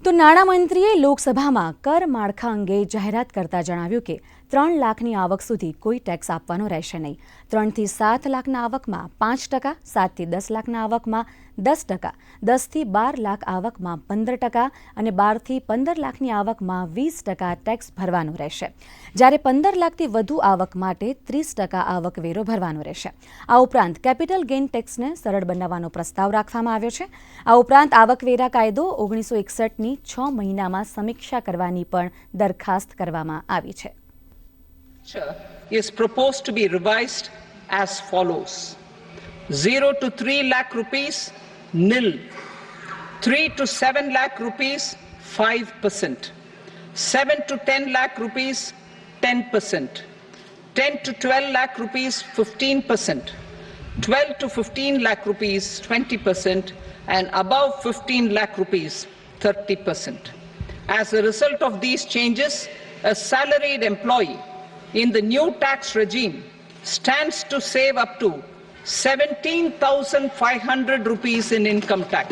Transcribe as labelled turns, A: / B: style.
A: તો નાણામંત્રીએ લોકસભામાં કર માળખા અંગે જાહેરાત કરતા જણાવ્યું કે 3 લાખની આવક સુધી કોઈ ટેક્સ આપવાનો રહેશે નહીં. 3 થી 7 લાખના આવકમાં 5%, 7 થી 10 લાખના આવકમાં 10%, 10 થી 12 લાખ આવકમાં 15% અને 12 થી 15 લાખની આવકમાં 20% ટેક્સ ભરવાનો રહેશે. જ્યારે 15 લાખથી વધુ આવક માટે 30% આવકવેરો ભરવાનો રહેશે. આ ઉપરાંત કેપિટલ ગેઇન ટેક્સને સરળ બનાવવાનો પ્રસ્તાવ રાખવામાં આવ્યો છે. આ ઉપરાંત આવકવેરા કાયદો 1961ની 6 મહિનામાં સમીક્ષા કરવાની પણ દરખાસ્ત કરવામાં આવી છે.
B: Is proposed to be revised as follows: 0 to 3 lakh rupees, nil; 3 to 7 lakh rupees, 5%; 7 to 10 lakh rupees, 10%; 10 to 12 lakh rupees, 15%; 12 to 15 lakh rupees, 20%; and above 15 lakh rupees, 30%. As a result of these changes, a salaried employee in the new tax regime stands to save up to 17,500 rupees in income tax.